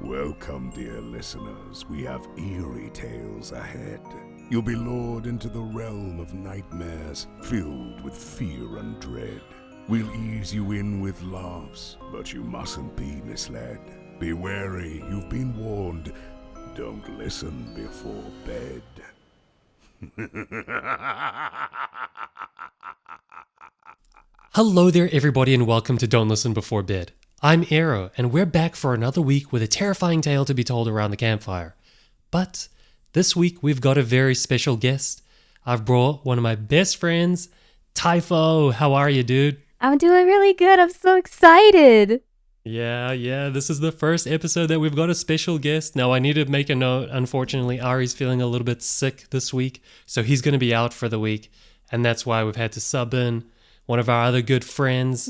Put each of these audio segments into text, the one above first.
Welcome, dear listeners. We have eerie tales ahead. You'll be lured into the realm of nightmares filled with fear and dread. We'll ease you in with laughs, but you mustn't be misled. Be wary, you've been warned. Don't listen before bed. Hello there, everybody, and welcome to Don't Listen Before Bed. I'm Aero, and we're back for another week with a terrifying tale to be told around the campfire. But this week, we've got a very special guest. I've brought one of my best friends, Typho. How are you, dude? I'm doing really good. I'm so excited. Yeah, this is the first episode that we've got a special guest. Now, I need to make a note. Unfortunately, Ari's feeling a little bit sick this week, so he's going to be out for the week, and that's why we've had to sub in one of our other good friends,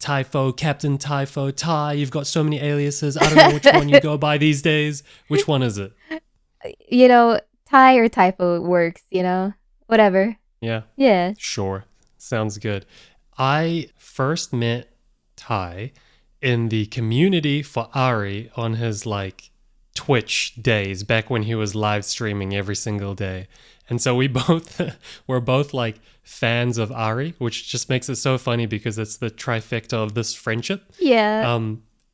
Typho, Captain Typho. Ty, you've got so many aliases. I don't know which one you go by these days. Which one is it? Ty or Typho works, whatever. Yeah? Yeah. Sure. Sounds good. I first met Ty in the community for Ari on his Twitch days back when he was live streaming every single day. And so we're both fans of Ari, which just makes it so funny because it's the trifecta of this friendship. Yeah.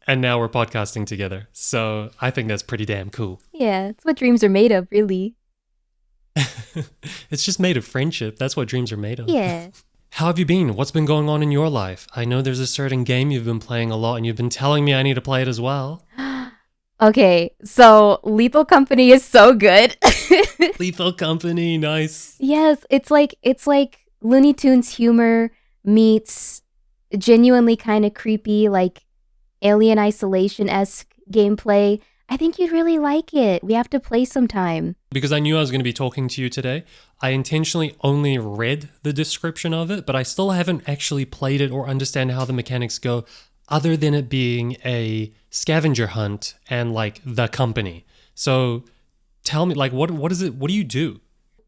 And now we're podcasting together. So I think that's pretty damn cool. Yeah, it's what dreams are made of, really. It's just made of friendship. That's what dreams are made of. Yeah. How have you been? What's been going on in your life? I know there's a certain game you've been playing a lot and you've been telling me I need to play it as well. Okay, so Lethal Company is so good. Lethal Company, nice. Yes, it's like Looney Tunes humor meets genuinely kind of creepy, Alien Isolation-esque gameplay. I think you'd really like it. We have to play sometime. Because I knew I was going to be talking to you today, I intentionally only read the description of it, but I still haven't actually played it or understand how the mechanics go, other than it being a scavenger hunt and the company. So tell me, what is it? What do you do?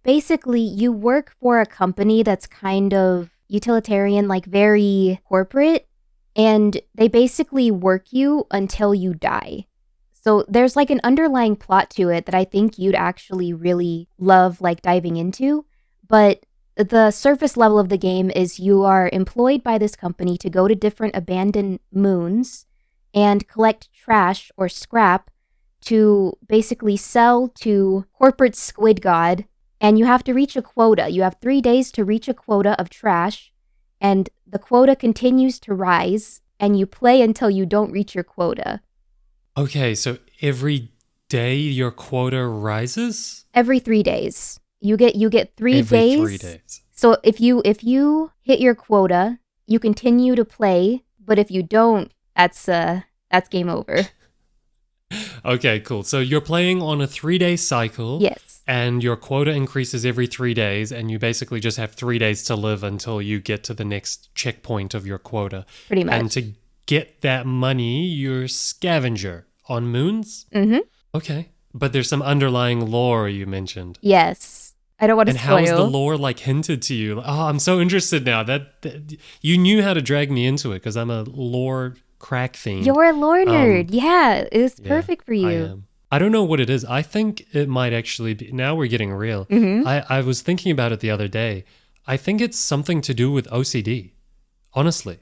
Basically, you work for a company that's kind of utilitarian, very corporate, and they basically work you until you die. So there's an underlying plot to it that I think you'd actually really love diving into. But the surface level of the game is you are employed by this company to go to different abandoned moons and collect trash or scrap to basically sell to corporate squid god. And you have to reach a quota. You have 3 days to reach a quota of trash, and the quota continues to rise, and you play until you don't reach your quota. Okay, so every day your quota rises? Every 3 days. You get 3 days. Every 3 days. So if you hit your quota, you continue to play, but if you don't, that's game over. Okay, cool. So you're playing on a 3-day cycle. Yes. And your quota increases every 3 days, and you basically just have 3 days to live until you get to the next checkpoint of your quota. Pretty much. And to get that money, you're a scavenger on moons? Mm-hmm. Okay. But there's some underlying lore you mentioned. Yes. I don't want to spoil. And how is the lore hinted to you? Oh, I'm so interested now. That you knew how to drag me into it because I'm a lore crack fiend. You're a lore nerd. Yeah, it's perfect for you. I am. I don't know what it is. I think it might actually be. Now we're getting real. Mm-hmm. I was thinking about it the other day. I think it's something to do with OCD, honestly,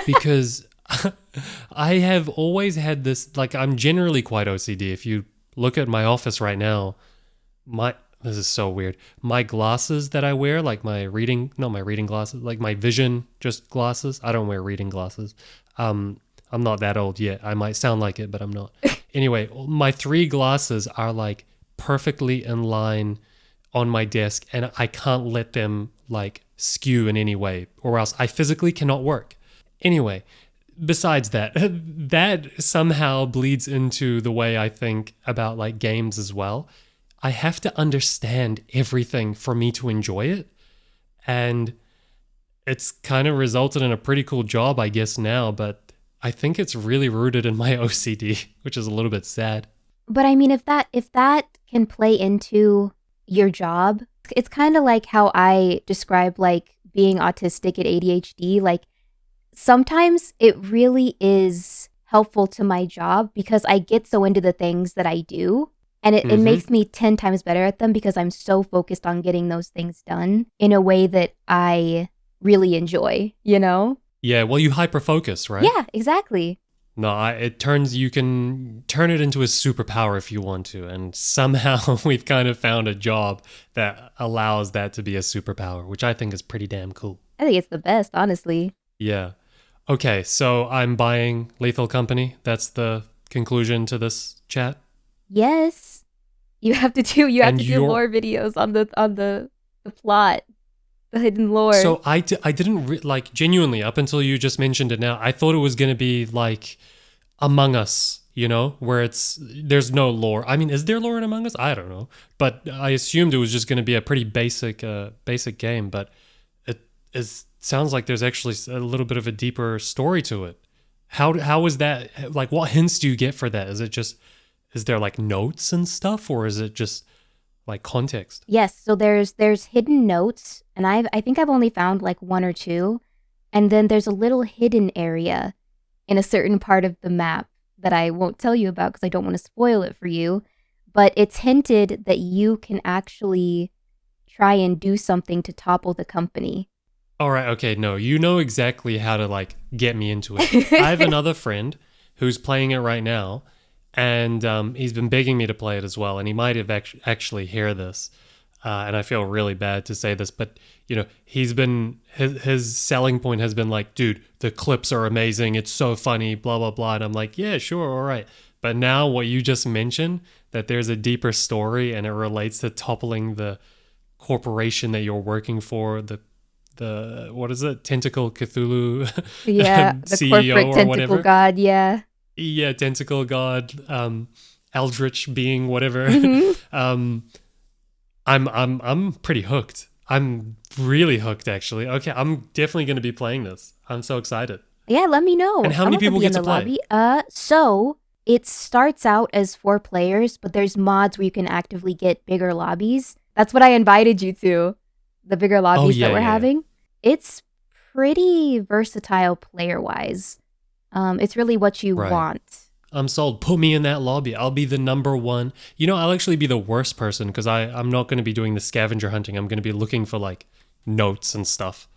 because I have always had this. I'm generally quite OCD. If you look at my office right now, this is so weird. My glasses that I wear, not my reading glasses, my vision just glasses. I don't wear reading glasses. I'm not that old yet. I might sound like it, but I'm not. Anyway, my 3 glasses are perfectly in line on my desk, and I can't let them skew in any way, or else I physically cannot work. Anyway, besides that, that somehow bleeds into the way I think about games as well. I have to understand everything for me to enjoy it, and it's kind of resulted in a pretty cool job, I guess, now, but I think it's really rooted in my OCD, which is a little bit sad. But I mean, if that can play into your job, it's kind of like how I describe being autistic at ADHD. Sometimes it really is helpful to my job because I get so into the things that I do. And it makes me 10 times better at them because I'm so focused on getting those things done in a way that I really enjoy, you know? Yeah, well, you hyper-focus, right? Yeah, exactly. No, you can turn it into a superpower if you want to. And somehow we've kind of found a job that allows that to be a superpower, which I think is pretty damn cool. I think it's the best, honestly. Yeah. Okay, so I'm buying Lethal Company. That's the conclusion to this chat. Yes. You have to do You're- more videos on the plot, the hidden lore. So I didn't like genuinely up until you just mentioned it now. I thought it was going to be like Among Us, you know, where there's no lore. I mean, is there lore in Among Us? I don't know, but I assumed it was just going to be a pretty basic game. But it sounds like there's actually a little bit of a deeper story to it. How is that? Like, what hints do you get for that? Is there like notes and stuff, or is it just like context? Yes, so there's hidden notes, and I think I've only found like one or two, and then there's a little hidden area in a certain part of the map that I won't tell you about because I don't want to spoil it for you, but it's hinted that you can actually try and do something to topple the company. All right, okay, no, you know exactly how to like get me into it. I have another friend who's playing it right now, and he's been begging me to play it as well, and he might have actually hear this, and I feel really bad to say this, but you know, his selling point has been like, dude, the clips are amazing, it's so funny, blah blah blah, and I'm like, yeah, sure, all right, but now what you just mentioned, that there's a deeper story and it relates to toppling the corporation that you're working for, the what is it, Tentacle Cthulhu, Yeah, the CEO corporate or tentacle whatever. god, yeah. Yeah, tentacle god, eldritch being, whatever. I'm pretty hooked. I'm really hooked, actually. Okay, I'm definitely going to be playing this. I'm so excited. Yeah, let me know. And how many I'm gonna people be get in to the play? lobby. So it starts out as 4 players, but there's mods where you can actively get bigger lobbies. That's what I invited you to. The bigger lobbies yeah, that we're yeah, yeah. having. It's pretty versatile player-wise. It's really what you Right. want. I'm sold. Put me in that lobby. I'll be the number one. You know, I'll actually be the worst person because I'm not going to be doing the scavenger hunting. I'm going to be looking for like notes and stuff,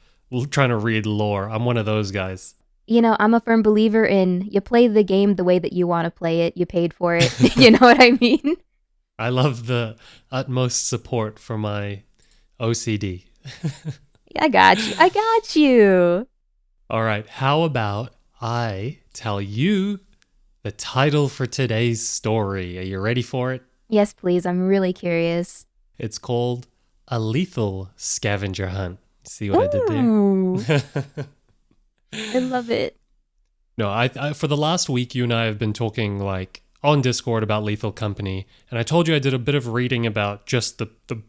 trying to read lore. I'm one of those guys. You know, I'm a firm believer in you play the game the way that you want to play it. You paid for it. You know what I mean? I love the utmost support for my OCD. I got you. I got you. All right. How about I tell you the title for today's story? Are you ready for it? Yes, please. I'm really curious. It's called A Lethal Scavenger Hunt. See what Ooh, I did there? I love it. No, I for the last week, you and I have been talking like on Discord about Lethal Company, and I told you I did a bit of reading about just the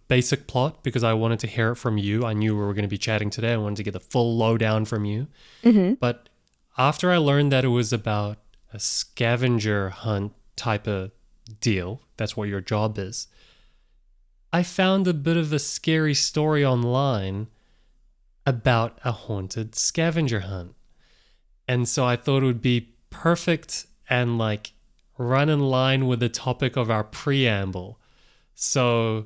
basic plot because I wanted to hear it from you. I knew we were going to be chatting today. I wanted to get the full lowdown from you. Mm-hmm. But after I learned that it was about a scavenger hunt type of deal, that's what your job is, I found a bit of a scary story online about a haunted scavenger hunt. And so I thought it would be perfect and like run in line with the topic of our preamble. So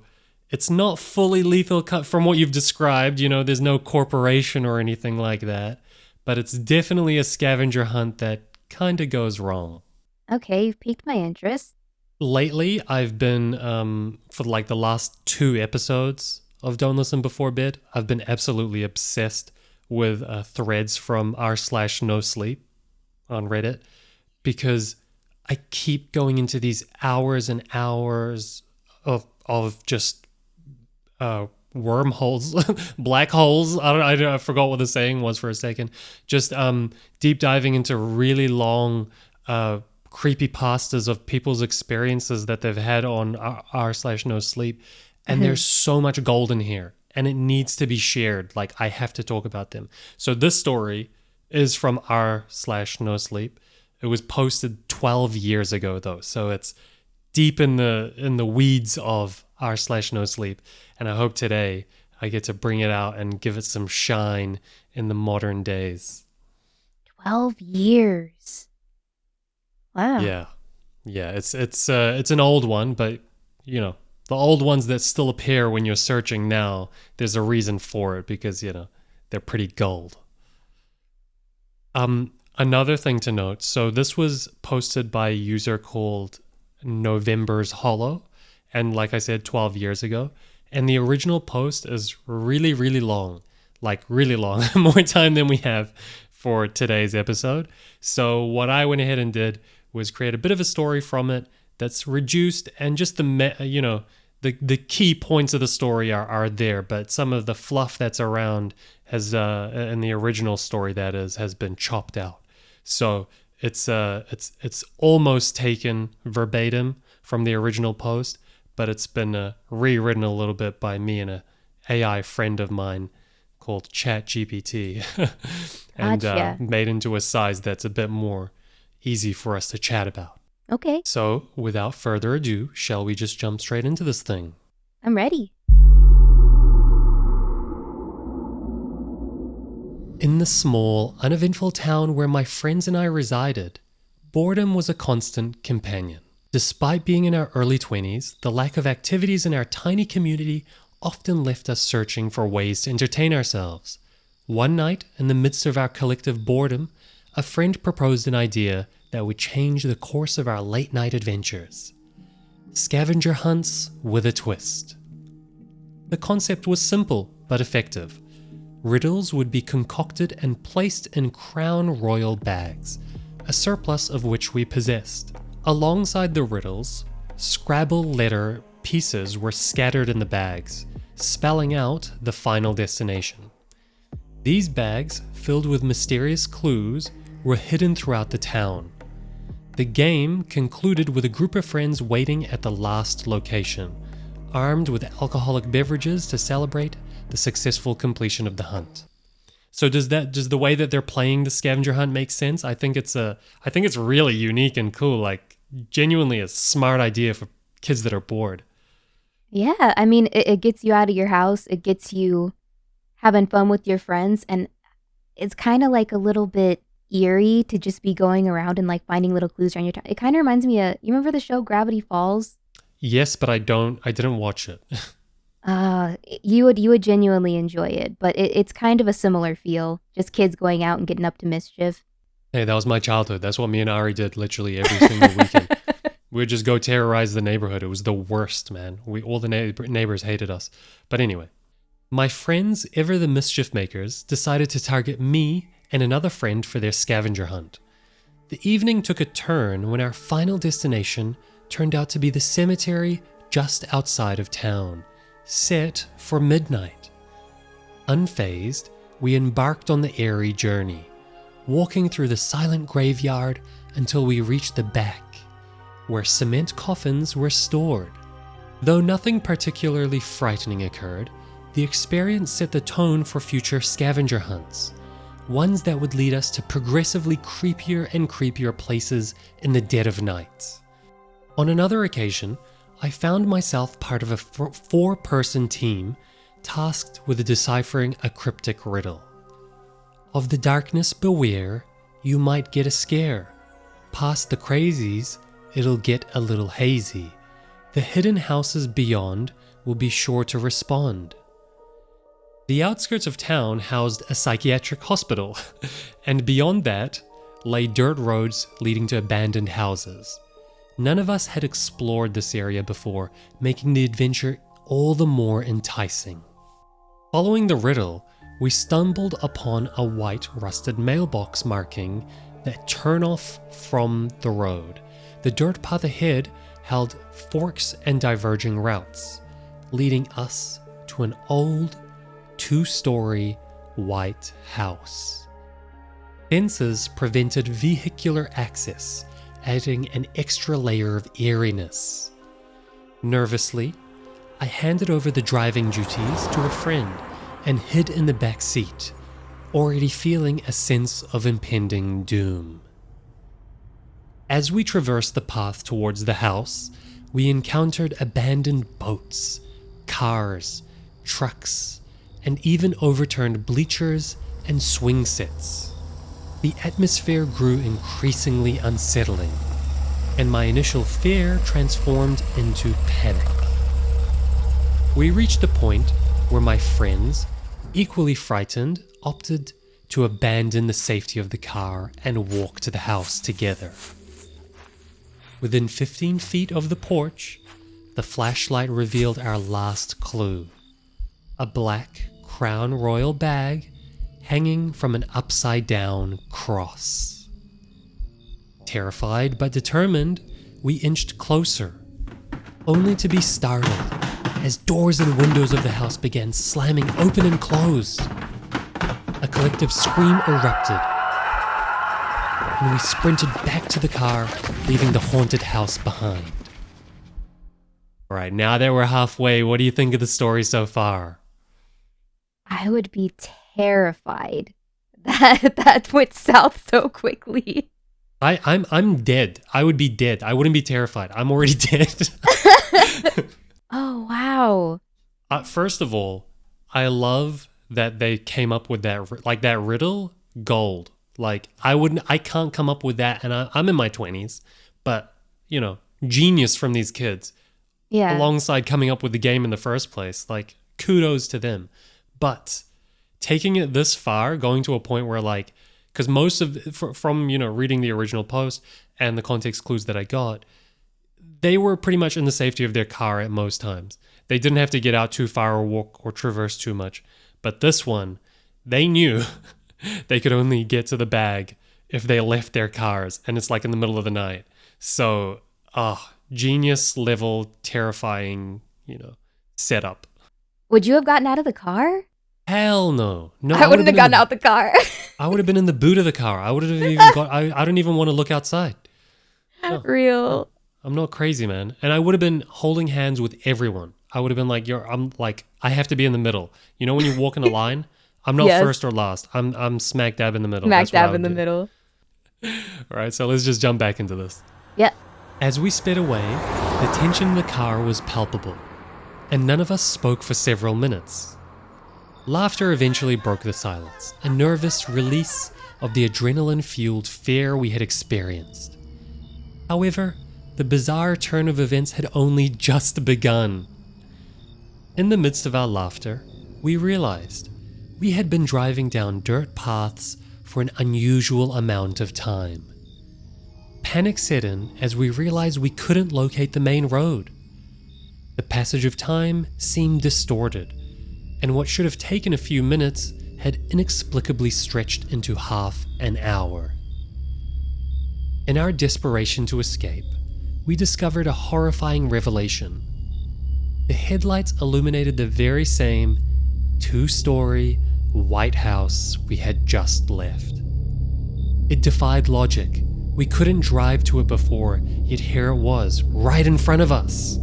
it's not fully lethal from what you've described, you know, there's no corporation or anything like that, but it's definitely a scavenger hunt that kind of goes wrong. Okay, you've piqued my interest. Lately, I've been, for like the last 2 episodes of Don't Listen Before Bed, I've been absolutely obsessed with threads from r/no sleep on Reddit because I keep going into these hours and hours of just wormholes, black holes. I forgot what the saying was for a second. Just deep diving into really long creepy pastas of people's experiences that they've had on r/no sleep, and there's so much gold in here. And it needs to be shared. Like, I have to talk about them. So this story is from r/no sleep. It was posted 12 years ago, though. So it's deep in the weeds of r/no sleep. And I hope today I get to bring it out and give it some shine in the modern days. 12 years. Wow. Yeah. It's an old one, but you know, the old ones that still appear when you're searching now, there's a reason for it because, you know, they're pretty gold. Another thing to note, so this was posted by a user called November's Hollow, and like I said, 12 years ago. And the original post is really, really long, like really long, more time than we have for today's episode. So what I went ahead and did was create a bit of a story from it that's reduced, and just the key points of the story are there, but some of the fluff that's around has in the original story has been chopped out. So it's almost taken verbatim from the original post, but it's been rewritten a little bit by me and a AI friend of mine called ChatGPT, and Gotcha. made into a size that's a bit more easy for us to chat about. Okay, So, without further ado, shall we just jump straight into this thing? I'm ready. In the small, uneventful town where my friends and I resided, boredom was a constant companion. Despite being in our early 20s, the lack of activities in our tiny community often left us searching for ways to entertain ourselves. One night, in the midst of our collective boredom, a friend proposed an idea that would change the course of our late-night adventures. Scavenger hunts with a twist. The concept was simple but effective. Riddles would be concocted and placed in Crown Royal bags, a surplus of which we possessed. Alongside the riddles, Scrabble letter pieces were scattered in the bags, spelling out the final destination. These bags, filled with mysterious clues, were hidden throughout the town. The game concluded with a group of friends waiting at the last location, armed with alcoholic beverages to celebrate the successful completion of the hunt. So does the way that they're playing the scavenger hunt make sense? I think it's really unique and cool, like genuinely a smart idea for kids that are bored. Yeah, I mean, it gets you out of your house. It gets you having fun with your friends, and it's kind of like a little bit eerie to just be going around and like finding little clues around your town. It kind of reminds me of, you remember the show Gravity Falls? Yes, but I didn't watch it. You would genuinely enjoy it, but it's kind of a similar feel. Just kids going out and getting up to mischief. Hey, that was my childhood. That's what me and Ari did literally every single weekend. We would just go terrorize the neighborhood. It was the worst, man. All the neighbors hated us. But anyway, my friends, ever the mischief makers, decided to target me and another friend for their scavenger hunt. The evening took a turn when our final destination turned out to be the cemetery just outside of town, set for midnight. Unfazed, we embarked on the airy journey, walking through the silent graveyard until we reached the back, where cement coffins were stored. Though nothing particularly frightening occurred, the experience set the tone for future scavenger hunts, ones that would lead us to progressively creepier and creepier places in the dead of night. On another occasion, I found myself part of a four-person team tasked with deciphering a cryptic riddle. Of the darkness beware, you might get a scare. Past the crazies, it'll get a little hazy. The hidden houses beyond will be sure to respond. The outskirts of town housed a psychiatric hospital, and beyond that lay dirt roads leading to abandoned houses. None of us had explored this area before, making the adventure all the more enticing. Following the riddle, we stumbled upon a white rusted mailbox marking that turn off from the road. The dirt path ahead held forks and diverging routes, leading us to an old, two-story white house. Fences prevented vehicular access, adding an extra layer of eeriness. Nervously, I handed over the driving duties to a friend and hid in the back seat, already feeling a sense of impending doom. As we traversed the path towards the house, we encountered abandoned boats, cars, trucks, and even overturned bleachers and swing sets. The atmosphere grew increasingly unsettling, and my initial fear transformed into panic. We reached a point where my friends, equally frightened, opted to abandon the safety of the car and walk to the house together. Within 15 feet of the porch, the flashlight revealed our last clue: a black Crown Royal bag hanging from an upside-down cross. Terrified but determined, we inched closer, only to be startled as doors and windows of the house began slamming open and closed. A collective scream erupted, and we sprinted back to the car, leaving the haunted house behind. Alright, now that we're halfway, what do you think of the story so far? I would be terrified that went south so quickly. I'm dead. I would be dead. I wouldn't be terrified. I'm already dead. Oh, wow. First of all, I love that they came up with that, like that riddle, gold. Like I can't come up with that, and I'm in my 20s, but you know, genius from these kids. Yeah. Alongside coming up with the game in the first place, like kudos to them. But taking it this far, going to a point where like, because most of from you know reading the original post and the context clues that I got, they were pretty much in the safety of their car at most times. They didn't have to get out too far or walk or traverse too much. But this one, they knew they could only get to the bag if they left their cars, and it's like in the middle of the night. So, genius level, terrifying, setup. Would you have gotten out of the car? Hell no. No, I wouldn't have gotten out the car. I would have been in the boot of the car. I would have even got. I don't even want to look outside. No, Real. I'm not crazy, man. And I would have been holding hands with everyone. I would have been like, I have to be in the middle. You know when you walk in a line? I'm not Yes. first or last. I'm smack dab in the middle. Smack That's what I dab would in the do. middle. All right, so let's just jump back into this. Yep. As we sped away, the tension in the car was palpable, and none of us spoke for several minutes. Laughter eventually broke the silence, a nervous release of the adrenaline-fueled fear we had experienced. However, the bizarre turn of events had only just begun. In the midst of our laughter, we realized we had been driving down dirt paths for an unusual amount of time. Panic set in as we realized we couldn't locate the main road. The passage of time seemed distorted, and what should have taken a few minutes had inexplicably stretched into half an hour. In our desperation to escape, we discovered a horrifying revelation. The headlights illuminated the very same 2-story white house we had just left. It defied logic. We couldn't drive to it before, yet here it was, right in front of us.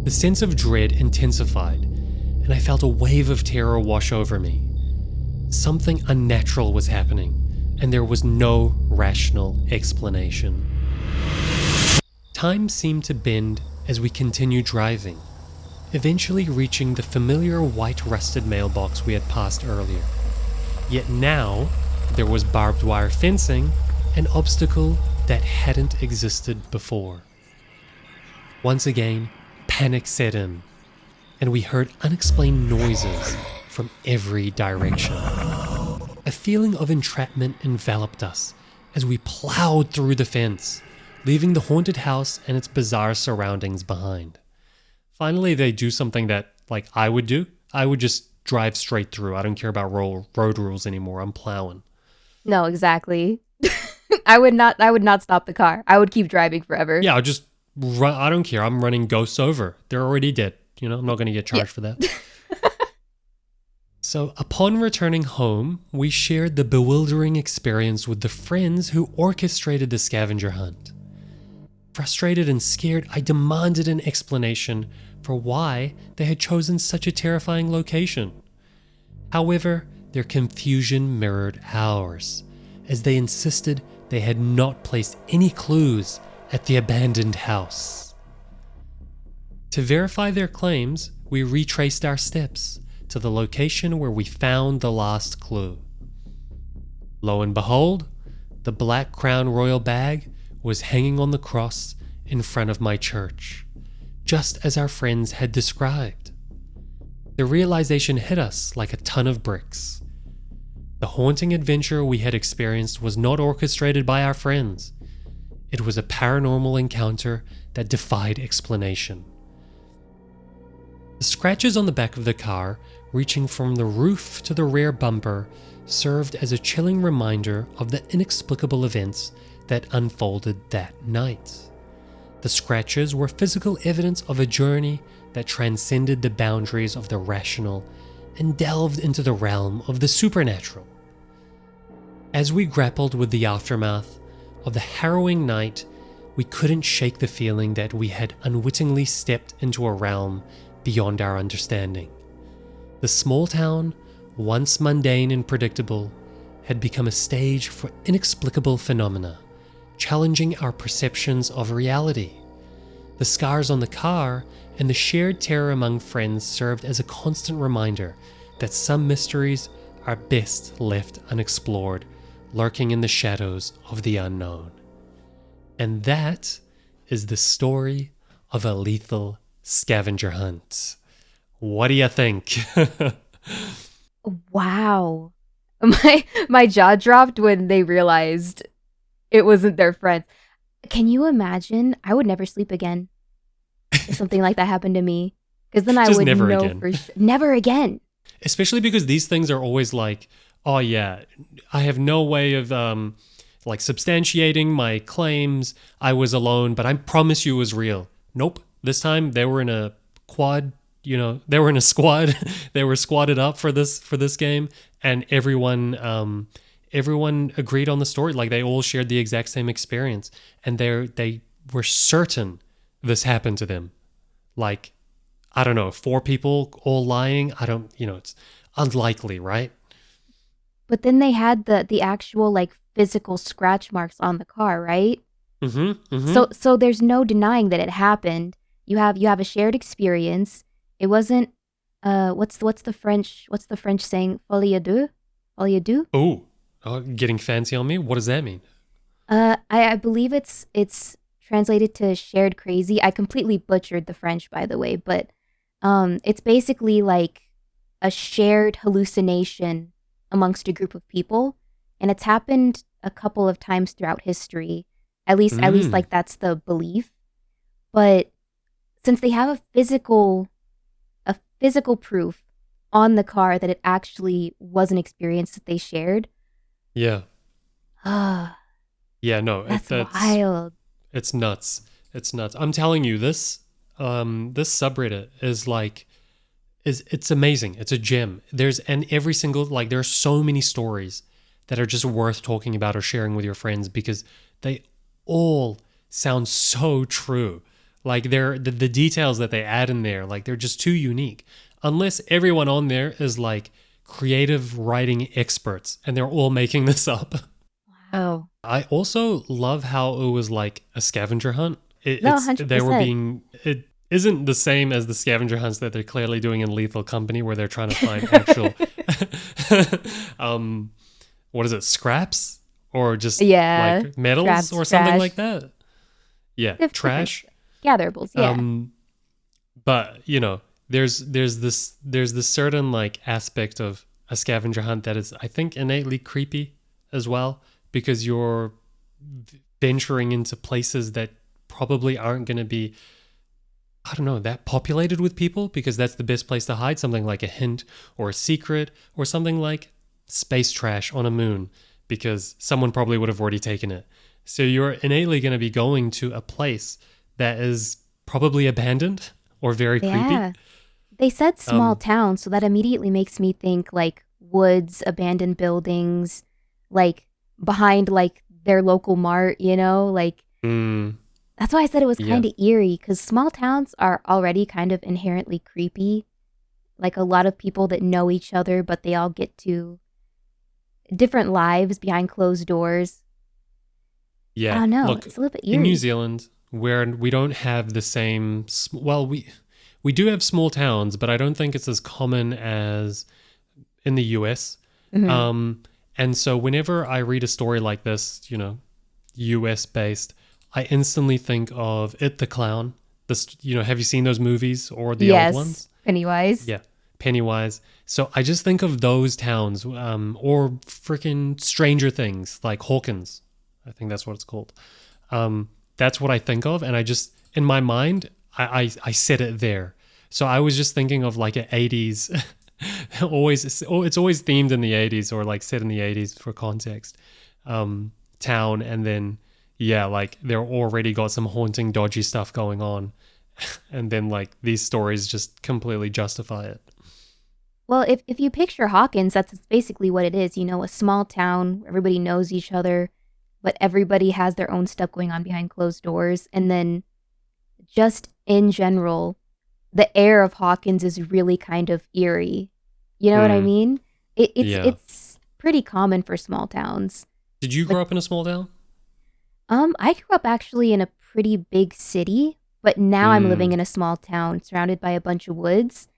The sense of dread intensified, and I felt a wave of terror wash over me. Something unnatural was happening, and there was no rational explanation. Time seemed to bend as we continued driving, eventually reaching the familiar white rusted mailbox we had passed earlier. Yet now, there was barbed wire fencing, an obstacle that hadn't existed before. Once again, panic set in, and we heard unexplained noises from every direction. A feeling of entrapment enveloped us as we plowed through the fence, leaving the haunted house and its bizarre surroundings behind. Finally, they do something that, like, I would do. I would just drive straight through. I don't care about road rules anymore. I'm plowing. No, exactly. I would not stop the car. I would keep driving forever. Yeah, I'll just run. I don't care. I'm running ghosts over. They're already dead. I'm not going to get charged for that. So, upon returning home, we shared the bewildering experience with the friends who orchestrated the scavenger hunt. Frustrated and scared, I demanded an explanation for why they had chosen such a terrifying location. However, their confusion mirrored ours, as they insisted they had not placed any clues at the abandoned house. To verify their claims, we retraced our steps to the location where we found the last clue. Lo and behold, the Black Crown Royal bag was hanging on the cross in front of my church, just as our friends had described. The realization hit us like a ton of bricks. The haunting adventure we had experienced was not orchestrated by our friends. It was a paranormal encounter that defied explanation. The scratches on the back of the car, reaching from the roof to the rear bumper, served as a chilling reminder of the inexplicable events that unfolded that night. The scratches were physical evidence of a journey that transcended the boundaries of the rational and delved into the realm of the supernatural. As we grappled with the aftermath of the harrowing night, we couldn't shake the feeling that we had unwittingly stepped into a realm beyond our understanding. The small town, once mundane and predictable, had become a stage for inexplicable phenomena, challenging our perceptions of reality. The scars on the car and the shared terror among friends served as a constant reminder that some mysteries are best left unexplored, lurking in the shadows of the unknown. And that is the story of A Lethal Scavenger Hunt. What do you think? Wow. My jaw dropped when they realized it wasn't their friends. Can you imagine? I would never sleep again if something like that happened to me. Because then I Just would never know again. for sure. Never again. Especially because these things are always like, oh yeah, I have no way of like substantiating my claims. I was alone, but I promise you it was real. Nope. This time they were in a quad, they were in a squad. They were squatted up for this game, and everyone agreed on the story. Like they all shared the exact same experience, and they were certain this happened to them. Like, I don't know, 4 people all lying. It's unlikely, right? But then they had the actual like physical scratch marks on the car, right? Mm-hmm. Mm-hmm. So there's no denying that it happened. You have a shared experience. It wasn't what's the French saying? Folie à deux? Folie à deux? Oh, getting fancy on me? What does that mean? I believe it's translated to shared crazy. I completely butchered the French, by the way, but it's basically like a shared hallucination amongst a group of people, and it's happened a couple of times throughout history. At least like that's the belief. But since they have a physical proof on the car that it actually was an experience that they shared. Yeah. Ah, Yeah, no, that's wild. It's nuts. It's nuts. I'm telling you, this subreddit is like, it's amazing. It's a gem. There are so many stories that are just worth talking about or sharing with your friends because they all sound so true. Like the details that they add in there, like they're just too unique. Unless everyone on there is like creative writing experts and they're all making this up. Wow. I also love how it was like a scavenger hunt. No, 100%. It isn't the same as the scavenger hunts that they're clearly doing in Lethal Company where they're trying to find actual, what is it, scraps? Or just like metals scraps, or something trash. like that? Yeah, trash. Gatherables, yeah. But there's this certain like aspect of a scavenger hunt that is, I think, innately creepy as well, because you're venturing into places that probably aren't going to be, I don't know, that populated with people, because that's the best place to hide something like a hint or a secret or something like space trash on a moon, because someone probably would have already taken it. So you're innately going to be going to a place that is probably abandoned or very creepy. They said small town, so that immediately makes me think like woods, abandoned buildings, like behind like their local mart, like that's why I said it was kind of eerie, because small towns are already kind of inherently creepy. Like a lot of people that know each other, but they all get to different lives behind closed doors. Yeah. I don't know. Look, it's a little bit eerie. in New Zealand, where we don't have the same, we do have small towns, but I don't think it's as common as in the US. Mm-hmm. And so whenever I read a story like this, US based, I instantly think of It the Clown. This, have you seen those movies or the old Yes, ones? Pennywise. Yeah, Pennywise. So I just think of those towns, or freaking Stranger Things, like Hawkins. I think that's what it's called. That's what I think of, and I just in my mind, I set it there. So I was just thinking of like an 80s, it's always themed in the 80s or like set in the 80s for context, town, and then yeah, like they're already got some haunting, dodgy stuff going on, and then like these stories just completely justify it. Well, if you picture Hawkins, that's basically what it is. A small town, where everybody knows each other, but everybody has their own stuff going on behind closed doors. And then just in general, the air of Hawkins is really kind of eerie. You know what I Mm, mean? yeah. It's pretty common for small towns. Did you But grow up in a small town? I grew up actually in a pretty big city, but now I'm living Mm. in a small town surrounded by a bunch of woods.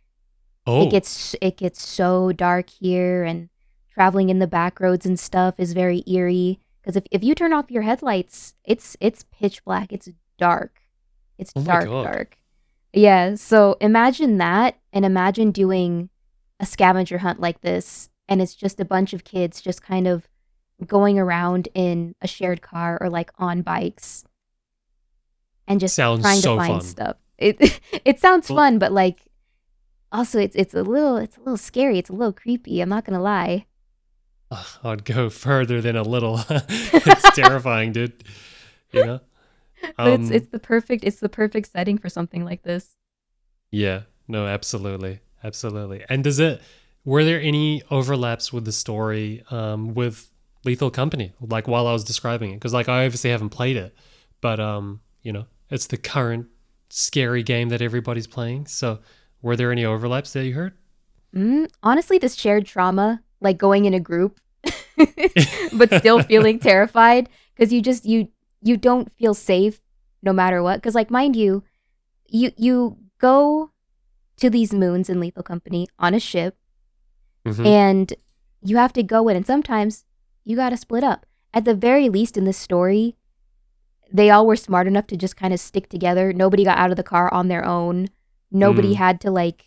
It Oh, gets so dark here, and traveling in the back roads and stuff is very eerie. Because if you turn off your headlights, it's pitch black. It's dark. It's oh my dark, God. dark. Yeah. So imagine that, and imagine doing a scavenger hunt like this, and it's just a bunch of kids just kind of going around in a shared car or like on bikes and just Sounds trying to so find fun. stuff. It sounds Well, fun, but like also it's a little scary. It's a little creepy. I'm not gonna lie. I'd go further than a little. It's terrifying, dude. You know? But it's Um, the perfect setting for something like this. yeah, no, absolutely. Absolutely. And were there any overlaps with the story, with Lethal Company, like while I was describing it? Because like I obviously haven't played it, but it's the current scary game that everybody's playing. So were there any overlaps that you heard? Honestly, this shared trauma, like going in a group, but still feeling terrified because you don't feel safe no matter what. Because like mind you, you go to these moons in Lethal Company on a ship, Hmm. and you have to go in, and sometimes you got to split up. At the very least, in this story, they all were smart enough to just kind of stick together. Nobody got out of the car on their own. Nobody Mm. had to like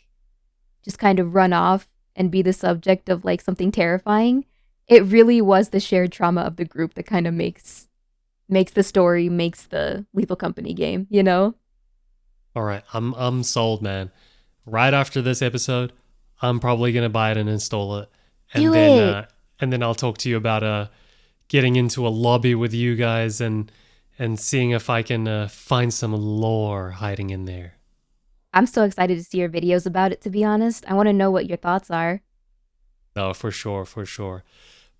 just kind of run off and be the subject of like something terrifying. It really was the shared trauma of the group that kind of makes the story, makes the Lethal Company game, you know? All right, I'm sold, man. Right after this episode, I'm probably gonna buy it and install it, Do and then it. uh, and then I'll talk to you about getting into a lobby with you guys and seeing if I can find some lore hiding in there. I'm so excited to see your videos about it, to be honest. I want to know what your thoughts are. No, for sure, for sure.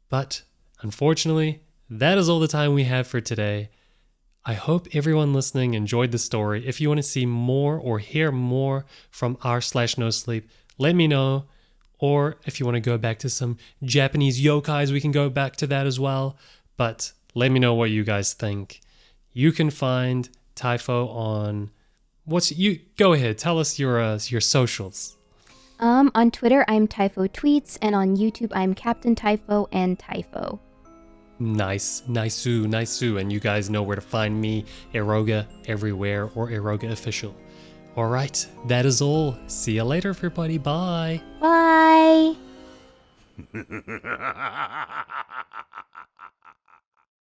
But unfortunately, that is all the time we have for today. I hope everyone listening enjoyed the story. If you want to see more or hear more from r/no sleep, let me know. Or if you want to go back to some Japanese yokais, we can go back to that as well. But let me know what you guys think. You can find Typho on go ahead, tell us your socials. On Twitter, I'm Typho Tweets, and on YouTube, I'm Captain Typho and Typho. Nice, nice, and you guys know where to find me, Eroga everywhere or Eroga official. All right, that is all. See you later, everybody. Bye. Bye!